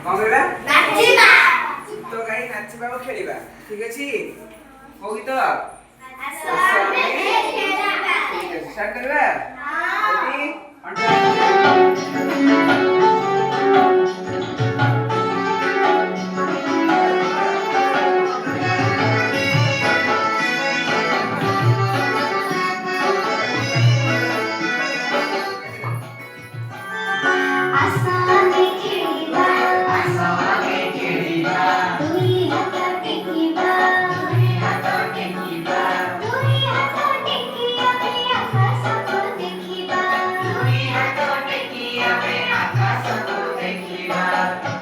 कौन कहबा नाचिबा गीत गाई नाचिबा और खेलिबा ठीक अछि हो गीत आसो आमे खेलिबा ठीक है स्टार्ट करबा हां रेडी ऑन आसो आमे खेलिबा दुई हाथ टेकिबा दुई हाथ टेकी आमे आकाशको देखिबा